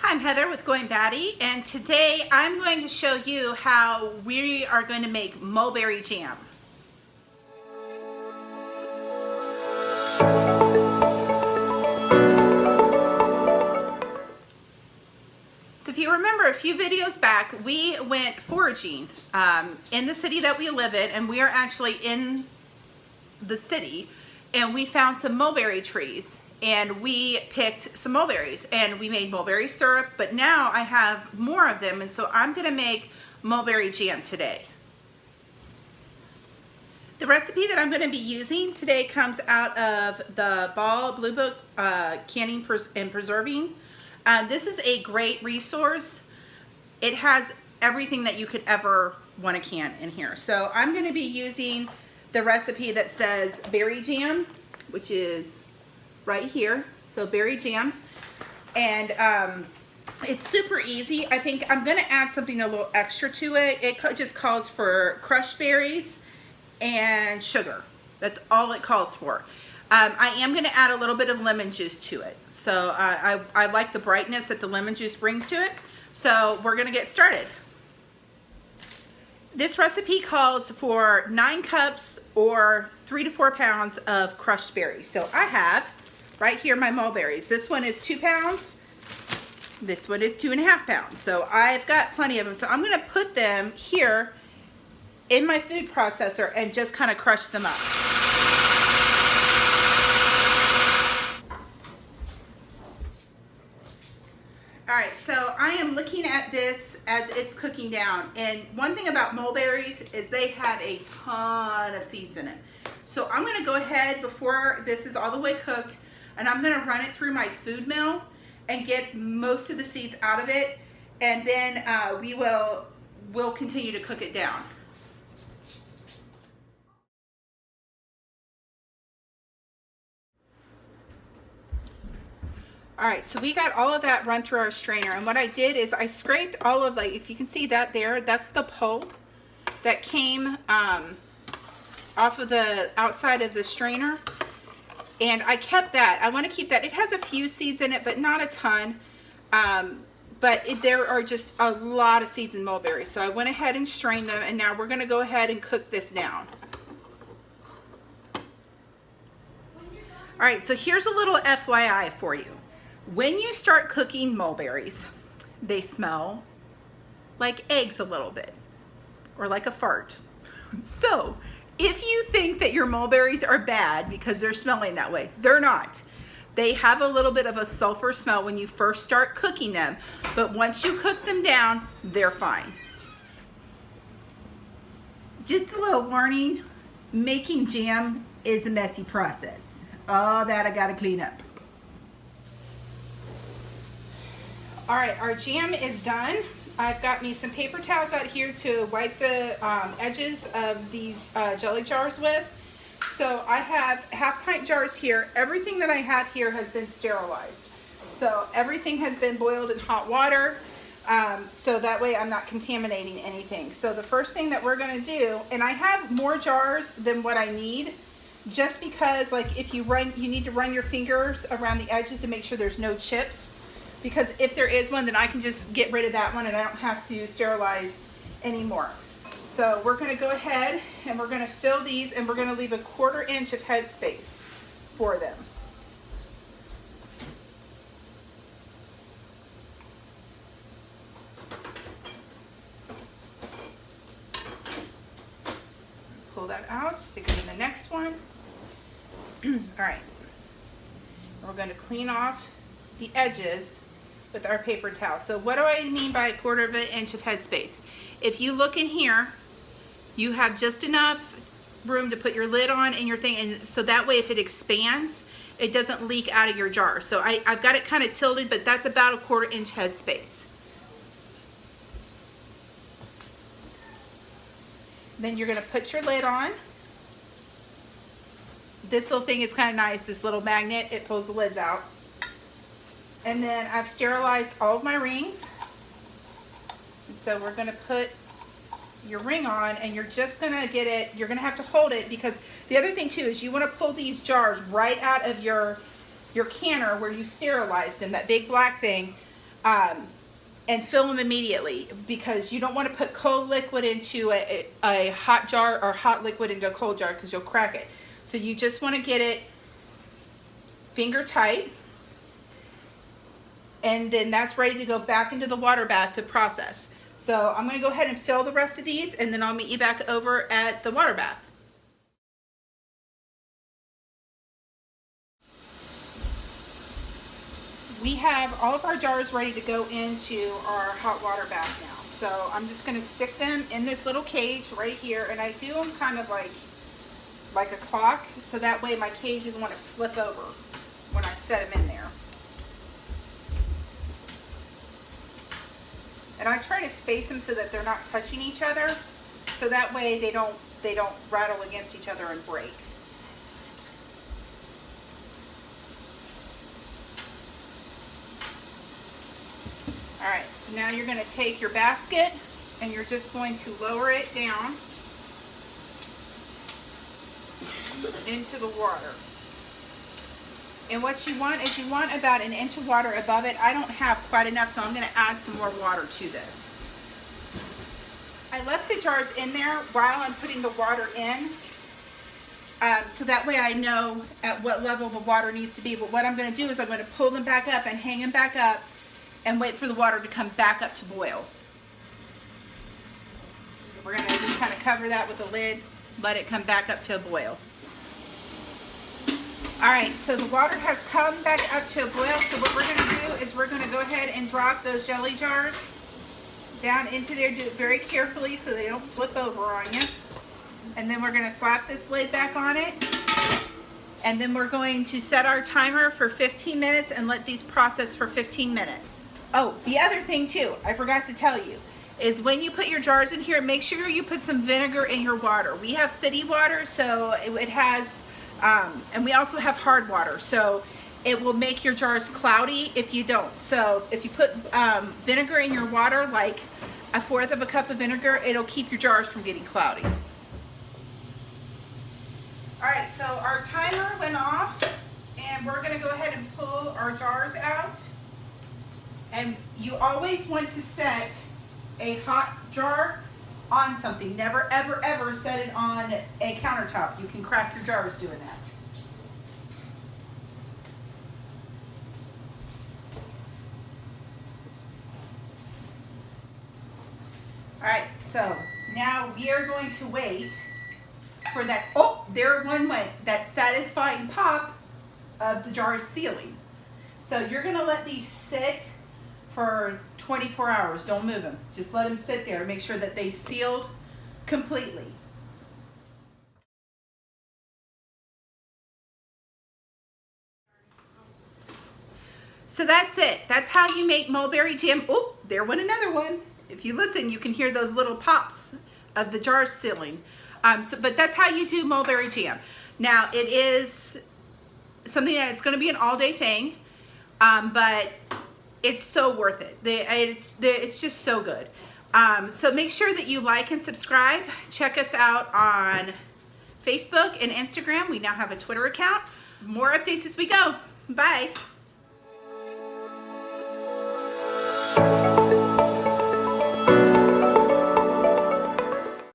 Hi, I'm Heather with Going Batty, and today I'm going to show you how we are going to make mulberry jam. So if you remember a few videos back, we went foraging in the city that we live in, and we are actually in the city, and we found some mulberry trees. And we picked some mulberries and we made mulberry syrup, but now I have more of them, and so I'm gonna make mulberry jam today. The recipe that I'm gonna be using today comes out of the Ball Blue Book Canning and Preserving. This is a great resource. It has everything that you could ever want to can in here. So I'm gonna be using the recipe that says berry jam, which is right here, so berry jam, and it's super easy. I think I'm gonna add something a little extra to it. It just calls for crushed berries and sugar. That's all it calls for. I am gonna add a little bit of lemon juice to it. So I like the brightness that the lemon juice brings to it. So we're gonna get started. This recipe calls for 9 cups or 3 to 4 pounds of crushed berries. So I have right here my mulberries. This one is 2 pounds. This one is 2.5 pounds. So I've got plenty of them. So I'm gonna put them here in my food processor and just kind of crush them up. All right, so I am looking at this as it's cooking down. And one thing about mulberries is they have a ton of seeds in it. So I'm gonna go ahead before this is all the way cooked, and I'm gonna run it through my food mill and get most of the seeds out of it, and then we'll continue to cook it down. All right, so we got all of that run through our strainer, and what I did is I scraped all of, like, if you can see that there, that's the pulp that came off of the outside of the strainer. And I kept that. I want to keep that. It has a few seeds in it, but not a ton. There are just a lot of seeds in mulberries. So I went ahead and strained them, and now we're going to go ahead and cook this down. All right, so here's a little FYI for you. When you start cooking mulberries, they smell like eggs a little bit, or like a fart. So if you think that your mulberries are bad because they're smelling that way, they're not. They have a little bit of a sulfur smell when you first start cooking them, but once you cook them down, they're fine. Just a little warning, making jam is a messy process. All that I gotta clean up. All right, our jam is done. I've got me some paper towels out here to wipe the edges of these jelly jars with. So I have 1/2 pint jars here. Everything that I have here has been sterilized. So everything has been boiled in hot water, so that way I'm not contaminating anything. So the first thing that we're gonna do, and I have more jars than what I need, just because, like, if you need to run your fingers around the edges to make sure there's no chips. Because if there is one, then I can just get rid of that one and I don't have to sterilize anymore. So we're gonna go ahead and we're gonna fill these, and we're gonna leave a 1/4 inch of head space for them. Pull that out, stick it in the next one. All right, we're gonna clean off the edges with our paper towel. So what do I mean by 1/4 inch of headspace? If you look in here, you have just enough room to put your lid on and your thing, and so that way if it expands, it doesn't leak out of your jar. So I've got it kind of tilted, but that's about a 1/4 inch headspace. Then you're gonna put your lid on. This little thing is kind of nice, this little magnet, it pulls the lids out. And then I've sterilized all of my rings. And so we're gonna put your ring on, and you're just gonna get it, you're gonna have to hold it, because the other thing too is you wanna pull these jars right out of your canner where you sterilized them, that big black thing. and fill them immediately, because you don't want to put cold liquid into a hot jar, or hot liquid into a cold jar, because you'll crack it. So you just want to get it finger tight, and then that's ready to go back into the water bath to process. So I'm going to go ahead and fill the rest of these, and then I'll meet you back over at the water bath. We have all of our jars ready to go into our hot water bath now. So I'm just going to stick them in this little cage right here, and I do them kind of like a clock, so that way my cage doesn't want to flip over when I set them in there. And I try to space them so that they're not touching each other, so that way they don't rattle against each other and break. All right, so now you're going to take your basket and you're just going to lower it down into the water. And what you want is you want about an inch of water above it. I don't have quite enough, so I'm going to add some more water to this. I left the jars in there while I'm putting the water in, so that way I know at what level the water needs to be. But what I'm going to do is I'm going to pull them back up and hang them back up and wait for the water to come back up to boil. So we're going to just kind of cover that with a lid, let it come back up to a boil. All right, so the water has come back up to a boil. So what we're going to do is we're going to go ahead and drop those jelly jars down into there. Do it very carefully so they don't flip over on you. And then we're going to slap this lid back on it. And then we're going to set our timer for 15 minutes and let these process for 15 minutes. Oh, the other thing too, I forgot to tell you, is when you put your jars in here, make sure you put some vinegar in your water. We have city water, so it has, and we also have hard water, so it will make your jars cloudy if you don't. So if you put vinegar in your water, like 1/4 of a cup of vinegar, it'll keep your jars from getting cloudy. All right, so our timer went off, and we're gonna go ahead and pull our jars out. And you always want to set a hot jar on something. Never, ever, ever set it on a countertop. You can crack your jars doing that. All right, so now we are going to wait for that, oh, there one went, that satisfying pop of the jar's sealing. So you're gonna let these sit for 24 hours. Don't move them. Just let them sit there and make sure that they sealed completely. So that's it. That's how you make mulberry jam. Oh, there went another one. If you listen, you can hear those little pops of the jar sealing. But that's how you do mulberry jam. Now, it is something that it's going to be an all-day thing, but it's so worth it. It's just so good. So make sure that you like and subscribe. Check us out on Facebook and Instagram. We now have a Twitter account. More updates as we go. Bye.